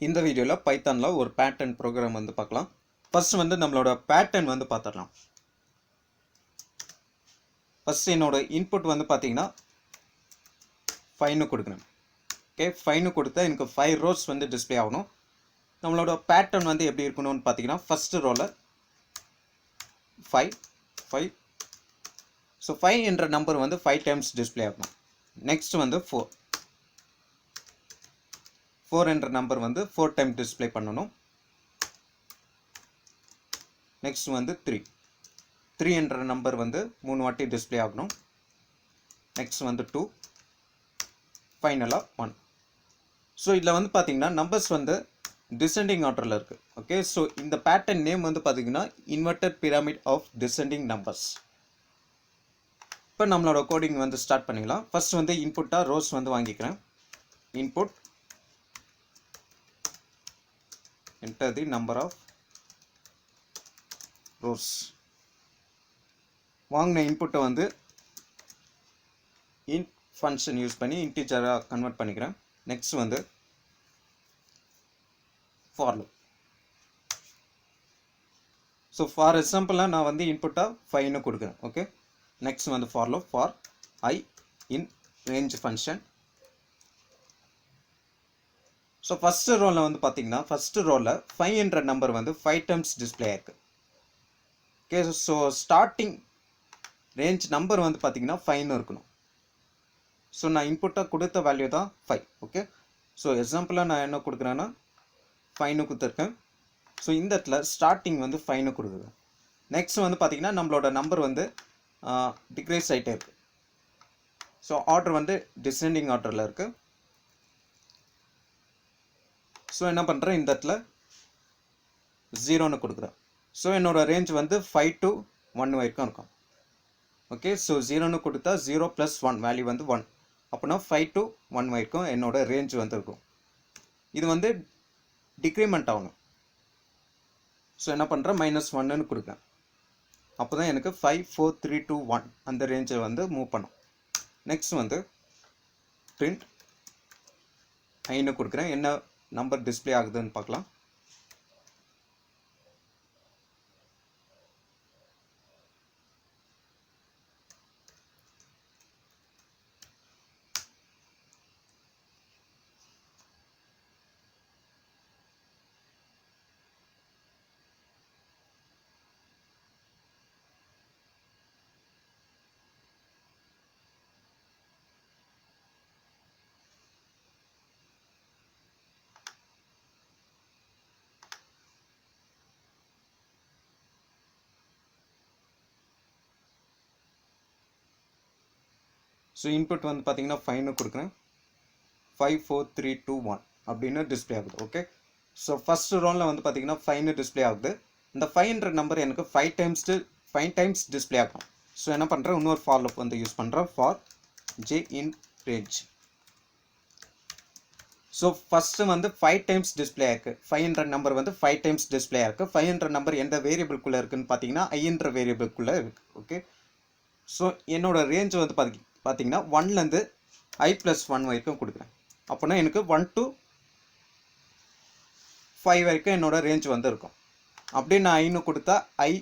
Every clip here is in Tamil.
இந்த வீடியோல பைத்தான்ல ஒரு பேட்டர்ன் ப்ரோக்ராம் வந்து பார்க்கலாம். ஃபர்ஸ்ட் வந்து நம்மளோட பேட்டர்ன் வந்து பார்த்துடலாம். ஃபர்ஸ்ட் என்னோட இன்புட் வந்து பார்த்தீங்கன்னா 5 கொடுக்கணும். ஓகே, 5 கொடுத்தா எனக்கு 5 ரோஸ் வந்து டிஸ்ப்ளே ஆகணும். நம்மளோட பேட்டர்ன் வந்து எப்படி இருக்கணும்னு பார்த்தீங்கன்னா ஃபர்ஸ்ட் ரோல 5 5 ஸோ 5 என்ற நம்பர் வந்து 5 டைம்ஸ் டிஸ்ப்ளே ஆகணும். நெக்ஸ்ட் வந்து 4 4 என்ற நம்பர் வந்து 4 டைம் டிஸ்ப்ளே பண்ணணும். நெக்ஸ்ட் வந்து 3 3 என்ற நம்பர் வந்து 3 வாட்டி டிஸ்ப்ளே ஆகணும். நெக்ஸ்ட் வந்து 2 ஃபைனலாக 1. ஸோ இதில் வந்து பார்த்தீங்கன்னா நம்பர்ஸ் வந்து டிசெண்டிங் ஆர்டரில் இருக்குது. ஓகே, ஸோ இந்த பேட்டர்ன் நேம் வந்து பார்த்தீங்கன்னா inverted pyramid of descending numbers. இப்போ நம்மளோட கோடிங் வந்து ஸ்டார்ட் பண்ணிக்கலாம். ஃபர்ஸ்ட் வந்து இன்புட்டாக ரோஸ் வந்து வாங்கிக்கிறேன். Input enter the number of rows. வாங்கின இன்புட்டை வந்து இன்ட் ஃபங்க்ஷன் யூஸ் பண்ணி இன்டிஜராக கன்வெர்ட் பண்ணிக்கிறேன். நெக்ஸ்ட் வந்து ஃபார் லூப். ஸோ ஃபார் எக்ஸாம்பிளாக நான் வந்து இன்புட்டாக 5ன்னு கொடுக்குறேன். ஓகே, நெக்ஸ்ட் வந்து for loop for I in range function. So first ரோவில் வந்து பார்த்தீங்கன்னா ஃபஸ்ட்டு ரோவில் 5 என்ற நம்பர் வந்து 5 டைம்ஸ் டிஸ்பிளே ஆயிருக்கு. Okay, so starting range number வந்து பார்த்தீங்கன்னா 5ன்னு இருக்கணும். ஸோ நான் இன்புட்டாக கொடுத்த வேல்யூ தான் 5. ஓகே, ஸோ எக்ஸாம்பிளாக நான் என்ன கொடுக்குறேன்னா 5ன்னு கொடுத்துருக்கேன். ஸோ இந்த இடத்துல ஸ்டார்டிங் வந்து 5ன்னு கொடுக்குறேன். நெக்ஸ்ட் வந்து பார்த்தீங்கன்னா நம்மளோட நம்பர் வந்து டிக்ரீஸ் ஆகிட்டே இருக்குது. ஸோ ஆர்டர் வந்து டிசெண்டிங் ஆர்டரில் இருக்குது. ஸோ என்ன பண்ணுறேன், இந்த இடத்துல 0ன்னு கொடுக்குறேன். ஸோ என்னோடய ரேஞ்ச் வந்து 5 to 1 வரைக்கும் இருக்கும். ஓகே, ஸோ 0ன்னு கொடுத்தா 0 + 1 வேல்யூ வந்து 1. அப்படின்னா 5 to 1 வரைக்கும் என்னோடய ரேஞ்ச் வந்து இருக்கும். இது வந்து டிக்ரிமெண்ட் ஆகணும். ஸோ என்ன பண்ணுறேன், -1ன்னு கொடுக்குறேன். அப்போ தான் எனக்கு 5 4 3 2 1 அந்த ரேஞ்சை வந்து மூவ் பண்ணும். நெக்ஸ்ட் வந்து பிரிண்ட் ஐன்னு கொடுக்குறேன். என்ன நம்பர் டிஸ்பிளே ஆகுதுன்னு பார்க்கலாம். ஸோ இன்புட் வந்து பார்த்தீங்கன்னா 5ன்னு கொடுக்குறேன். 5 4 3 2 1 அப்படின்னு டிஸ்பிளே ஆகுது. ஓகே, ஸோ ஃபர்ஸ்ட் ரோவில் வந்து பார்த்தீங்கன்னா 5ன்னு டிஸ்பிளே ஆகுது. இந்த 5ன்ற நம்பர் எனக்கு 5 டைம்ஸ் டிஸ்பிளே ஆகும். ஸோ என்ன பண்ணுறேன், இன்னொரு ஃபார் லூப் வந்து யூஸ் பண்ணுறேன். For j in range. So first வந்து 5 டைம்ஸ் டிஸ்பிளே ஆயிருக்கு. 5ன்ற நம்பர் வந்து 5 டைம்ஸ் டிஸ்பிளே ஆயிருக்கு. 5ன்ற நம்பர் எந்த வேரியபிள்குள்ளே இருக்குன்னு பார்த்தீங்கன்னா ஐன்ற வேரியபிள்குள்ளே இருக்குது. ஓகே, ஸோ என்னோட ரேஞ்ச் வந்து பார்த்தீங்கன்னா 1லேருந்து i + 1 வரைக்கும் கொடுக்குறேன். அப்போனா எனக்கு 1 to 5 வரைக்கும் என்னோட ரேஞ்ச் வந்து இருக்கும். அப்படியே நான் ஐன்னு கொடுத்தா i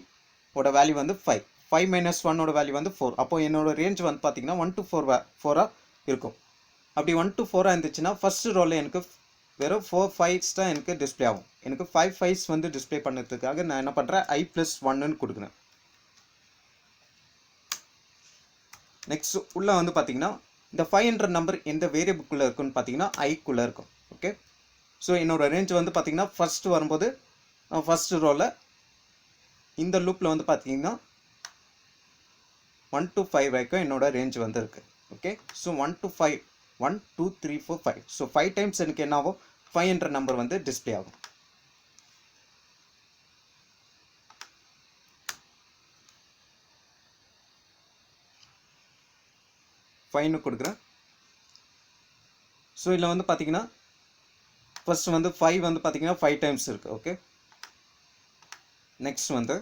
ஓட வேல்யூ வந்து 5. 5 - 1 வேல்யூ வந்து 4. அப்போ என்னோட ரேஞ்ச் வந்து பார்த்தீங்கன்னா 1 to 4 இருக்கும். அப்படி 1 to 4 இருந்துச்சுன்னா ஃபர்ஸ்ட் ரோவில் எனக்கு வெறும் 4 5s தான் எனக்கு டிஸ்பிளே ஆகும். எனக்கு 5 5s வந்து டிஸ்பிளே பண்ணுறதுக்காக நான் என்ன பண்ணுறேன், i + 1ன்னு கொடுக்குறேன். நெக்ஸ்ட் உள்ளே வந்து பார்த்தீங்கன்னா இந்த 5ன்ற நம்பர் எந்த வேரியபிள்குள்ளே இருக்குன்னு பார்த்தீங்கன்னா ஐக்குள்ளே இருக்கும். ஓகே, ஸோ என்னோட ரேஞ்ச் வந்து பார்த்தீங்கன்னா ஃபர்ஸ்ட் வரும்போது ஃபர்ஸ்ட் ரோவில் இந்த லூப்பில் வந்து பார்த்தீங்கன்னா 1 to 5 வரைக்கும் என்னோட ரேஞ்ச் வந்து இருக்குது. Okay, so 1 to 5 1 2 3 4 5. So 5 times எனக்கு என்ன ஆகும், 5ன்ற நம்பர் வந்து டிஸ்பிளே ஆகும். ஃபைன்னு கொடுக்குறேன். ஸோ இதில் வந்து பார்த்தீங்கன்னா ஃபர்ஸ்ட் வந்து 5 வந்து பார்த்தீங்கன்னா 5 டைம்ஸ் இருக்குது. ஓகே, நெக்ஸ்ட் வந்து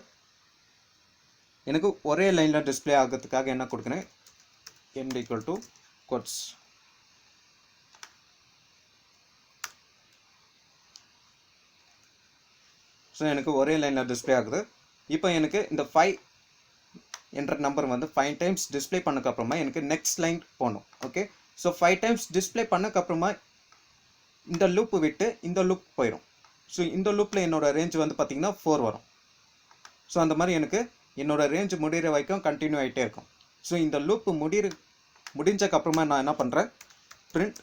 எனக்கு ஒரே லைனில் டிஸ்பிளே ஆகிறதுக்காக என்ன கொடுக்குறேன், end = quotes. ஸோ எனக்கு ஒரே லைனில் டிஸ்பிளே ஆகுது. இப்போ எனக்கு இந்த 5 என்ற நம்பர் வந்து 5 டைம்ஸ் டிஸ்பிளே பண்ணக்கப்புறமா எனக்கு நெக்ஸ்ட் லைன் போகணும். ஓகே, ஸோ 5 டைம்ஸ் டிஸ்பிளே பண்ணக்கப்புறமா இந்த லூப் விட்டு இந்த லூப் போயிடும். ஸோ இந்த லூப்பில் என்னோட ரேஞ்ச் வந்து பார்த்திங்கன்னா 4 வரும். ஸோ அந்த மாதிரி எனக்கு என்னோட ரேஞ்ச் முடிகிற வரைக்கும் கண்டினியூ ஆகிட்டே இருக்கும். ஸோ இந்த லூப் முடிஞ்சக்கப்புறமா நான் என்ன பண்ணுறேன், பிரிண்ட்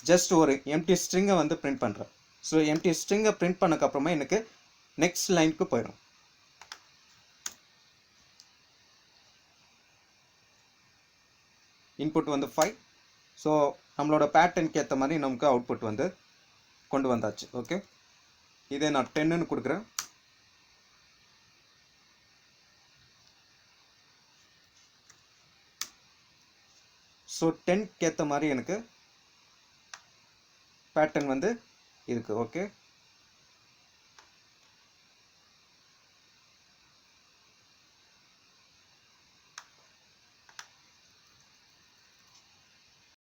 ஜஸ்ட் ஒரு எம்டி ஸ்ட்ரிங்கை வந்து பிரிண்ட் பண்ணுறேன். ஸோ எம்டி ஸ்ட்ரிங்கை பிரிண்ட் பண்ணக்கப்புறமா எனக்கு நெக்ஸ்ட் லைனுக்கு போயிடும். இன்புட் வந்து 5. ஸோ நம்மளோட பேட்டர்னுக்கு ஏற்ற மாதிரி நமக்கு அவுட்புட் வந்து கொண்டு வந்தாச்சு. ஓகே, இதே நான் 10ன்னு கொடுக்குறேன். ஸோ 10க்கு ஏற்ற மாதிரி எனக்கு பேட்டர்ன் வந்து இருக்குது. ஓகே,